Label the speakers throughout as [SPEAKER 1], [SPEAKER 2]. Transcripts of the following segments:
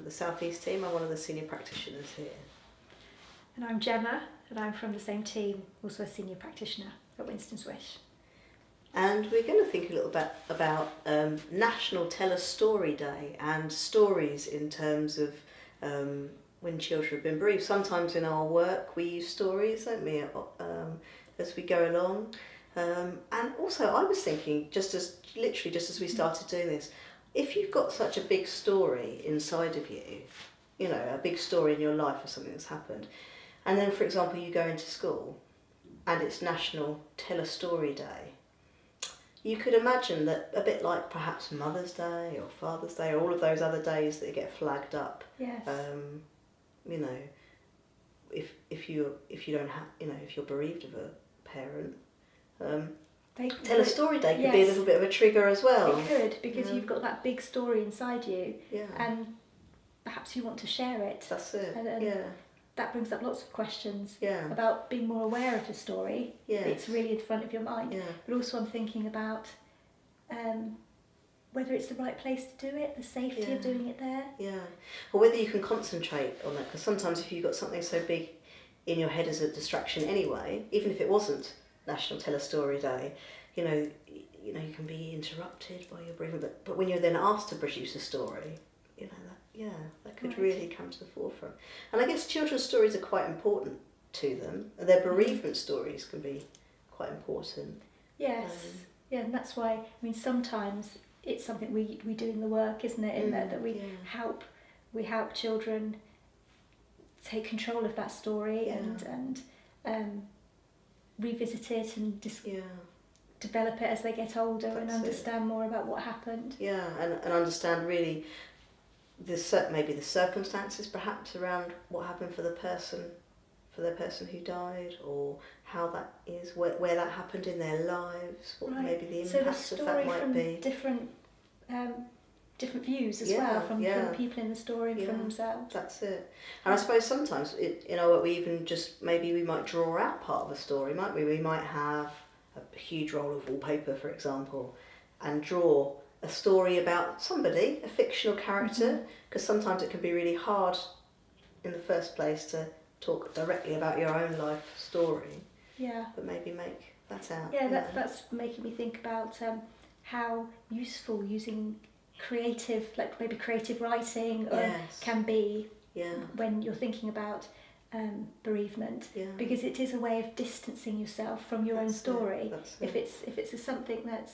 [SPEAKER 1] the South East team. I'm one of the senior practitioners here.
[SPEAKER 2] And I'm Gemma, and I'm from the same team, also a senior practitioner at Winston Swish.
[SPEAKER 1] And we're going to think a little bit about National Tell a Story Day and stories in terms of when children have been bereaved. Sometimes in our work we use stories, don't we, as we go along. And also I was thinking, just as we started doing this, if you've got such a big story inside of you, you know, a big story in your life or something that's happened, and then for example you go into school and it's National Tell a Story Day, you could imagine that a bit like perhaps Mother's Day or Father's Day or all of those other days that get flagged up.
[SPEAKER 2] Yes.
[SPEAKER 1] You know, if you don't have, you know, if you're bereaved of a parent, Tell a Story Day could be a little bit of a trigger as well.
[SPEAKER 2] It could, because you've got that big story inside you, and perhaps you want to share it.
[SPEAKER 1] That's it.
[SPEAKER 2] And that brings up lots of questions
[SPEAKER 1] Yeah.
[SPEAKER 2] about being more aware of the story.
[SPEAKER 1] Yes.
[SPEAKER 2] It's really in front of your mind.
[SPEAKER 1] Yeah.
[SPEAKER 2] But also I'm thinking about whether it's the right place to do it, the safety of doing it there.
[SPEAKER 1] Yeah. Or whether you can concentrate on that, because sometimes if you've got something so big in your head as a distraction anyway, even if it wasn't National Tell a Story Day, you know, you can be interrupted by your bereavement. But when you're then asked to produce a story, you know, that could really come to the forefront. And I guess children's stories are quite important to them. Their bereavement stories can be quite important.
[SPEAKER 2] Yes. And that's why, I mean, sometimes it's something we do in the work, isn't it? In that we help children take control of that story and revisit it and develop it as they get older and understand more about what happened.
[SPEAKER 1] Yeah, and understand really maybe the circumstances perhaps around what happened for the person who died, or how that is, where that happened in their lives, what maybe the impact of that might be.
[SPEAKER 2] So the story from different views as well, from the people in the story and from themselves.
[SPEAKER 1] That's it. And I suppose sometimes, we even just, maybe we might draw out part of a story, might we? We might have a huge roll of wallpaper, for example, and draw a story about somebody, a fictional character, because sometimes it can be really hard in the first place to talk directly about your own life story. Yeah. But maybe make that out.
[SPEAKER 2] Yeah, that's making me think about how useful using creative writing can be when you're thinking about bereavement, because it is a way of distancing yourself from your own story. If it's something that's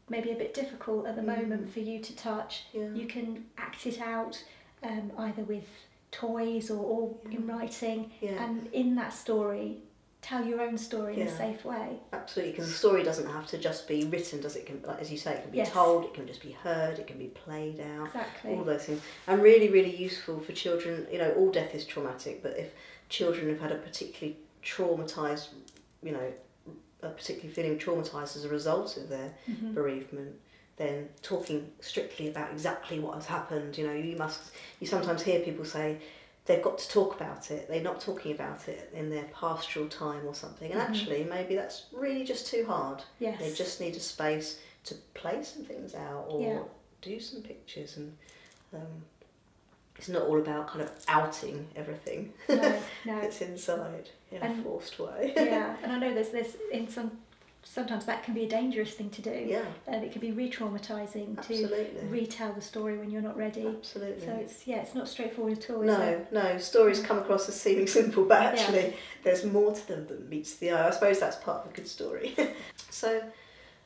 [SPEAKER 2] maybe a bit difficult at the moment for you to touch, you can act it out either with toys or in writing, and in that story tell your own story in a safe way.
[SPEAKER 1] Absolutely, because the story doesn't have to just be written, does it? Can, like, as you say, it can be told, it can just be heard, it can be played out.
[SPEAKER 2] Exactly.
[SPEAKER 1] All those things. And really, really useful for children. You know, all death is traumatic, but if children have had a particularly traumatised, particularly feeling traumatised as a result of their bereavement, then talking strictly about exactly what has happened, you sometimes hear people say they've got to talk about it, they're not talking about it in their pastoral time or something, and actually maybe that's really just too hard.
[SPEAKER 2] Yes.
[SPEAKER 1] They just need a space to play some things out or do some pictures, and it's not all about kind of outing everything.
[SPEAKER 2] No.
[SPEAKER 1] It's inside in a forced way.
[SPEAKER 2] And I know there's sometimes that can be a dangerous thing to do.
[SPEAKER 1] Yeah.
[SPEAKER 2] And it can be re-traumatising to retell the story when you're not ready.
[SPEAKER 1] Absolutely.
[SPEAKER 2] So it's not straightforward at all.
[SPEAKER 1] No. Stories come across as seeming simple, but actually there's more to them than meets the eye. I suppose that's part of a good story. So,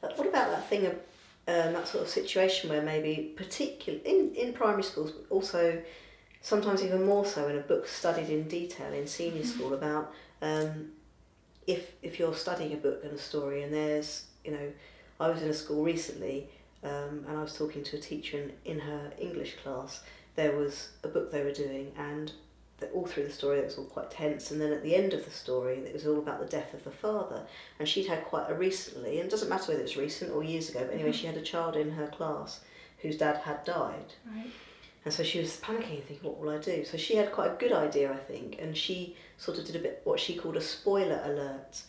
[SPEAKER 1] what about that thing of that sort of situation where maybe, particularly in primary schools, but also sometimes even more so in a book studied in detail in senior school, about if you're studying a book and a story, and there's, I was in a school recently and I was talking to a teacher in her English class. There was a book they were doing, and all through the story it was all quite tense, and then at the end of the story it was all about the death of the father, and she'd had quite a recently, and it doesn't matter whether it's recent or years ago, but anyway she had a child in her class whose dad had died.
[SPEAKER 2] Right.
[SPEAKER 1] And so she was panicking and thinking, what will I do? So she had quite a good idea, I think, and she sort of did a bit what she called a spoiler alert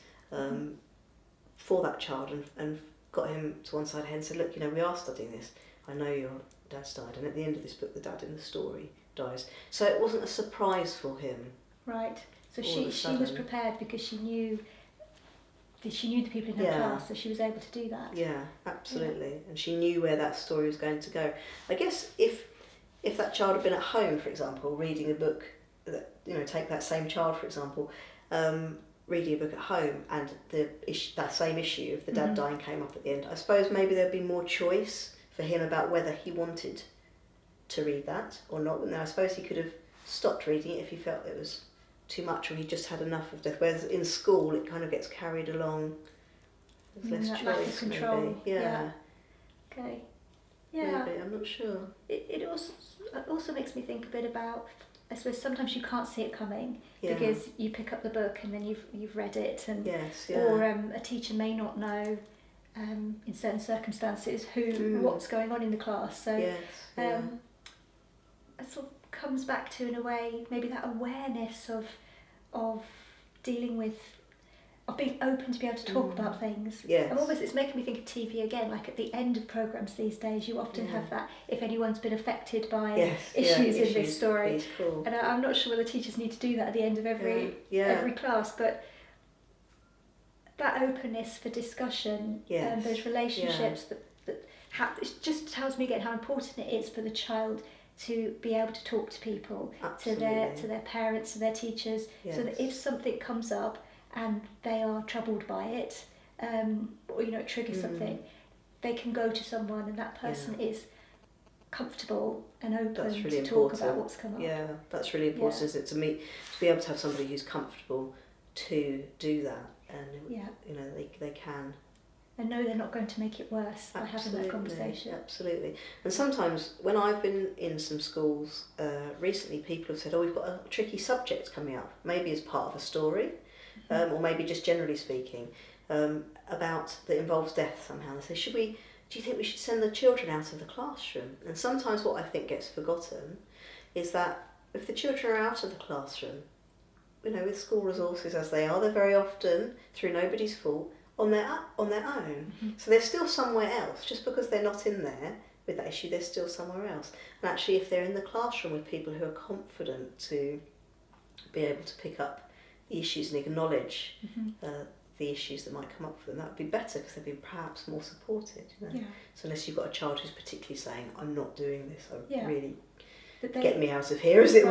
[SPEAKER 1] for that child, and got him to one side and said, look, we are studying this. I know your dad's died, and at the end of this book, the dad in the story dies. So it wasn't a surprise for him.
[SPEAKER 2] Right. So she was prepared because she knew the people in her class, so she was able to do that.
[SPEAKER 1] Yeah, absolutely. Yeah. And she knew where that story was going to go. I guess if that child had been at home, for example, reading a book, take that same child, for example, reading a book at home, and that same issue of the dad dying came up at the end, I suppose maybe there'd be more choice for him about whether he wanted to read that or not. And I suppose he could have stopped reading it if he felt it was too much, or he just had enough of death. Whereas in school, it kind of gets carried along. There's less choice,
[SPEAKER 2] lack of control.
[SPEAKER 1] Maybe. Yeah.
[SPEAKER 2] Okay. Yeah.
[SPEAKER 1] Maybe, I'm not sure.
[SPEAKER 2] It also makes me think a bit about, I suppose sometimes you can't see it coming because you pick up the book and then you've read it, and or a teacher may not know in certain circumstances what's going on in the class. So it sort of comes back to, in a way, maybe that awareness of dealing with, of being open to be able to talk about things.
[SPEAKER 1] Yes.
[SPEAKER 2] And almost it's making me think of TV again, like at the end of programmes these days you often have that, if anyone's been affected by issues in this story.
[SPEAKER 1] Cool.
[SPEAKER 2] And I'm not sure whether teachers need to do that at the end of every class, but that openness for discussion and those relationships that it just tells me again how important it is for the child to be able to talk to people, to their parents, to their teachers, so that if something comes up and they are troubled by it, or it triggers something, they can go to someone and that person is comfortable and open to talk about what's come up.
[SPEAKER 1] Yeah, that's really important, isn't it? To be able to have somebody who's comfortable to do that, and they can.
[SPEAKER 2] And know they're not going to make it worse by having that conversation. Absolutely.
[SPEAKER 1] And sometimes when I've been in some schools recently, people have said, we've got a tricky subject coming up, maybe as part of a story, or maybe just generally speaking, that involves death somehow. They say, do you think we should send the children out of the classroom? And sometimes what I think gets forgotten is that if the children are out of the classroom, with school resources as they are, they're very often, through nobody's fault, on their own. So they're still somewhere else. Just because they're not in there with that issue, they're still somewhere else. And actually, if they're in the classroom with people who are confident to be able to pick up the issues and acknowledge the issues that might come up for them, that would be better because they'd be perhaps more supported. So unless you've got a child who's particularly saying, I'm not doing this, really get me out of here, as it were,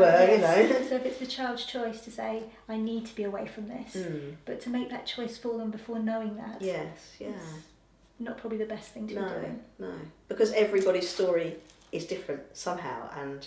[SPEAKER 2] So if it's the child's choice to say, I need to be away from this, but to make that choice for them before knowing that, not probably the best thing to be doing.
[SPEAKER 1] No, because everybody's story is different somehow, and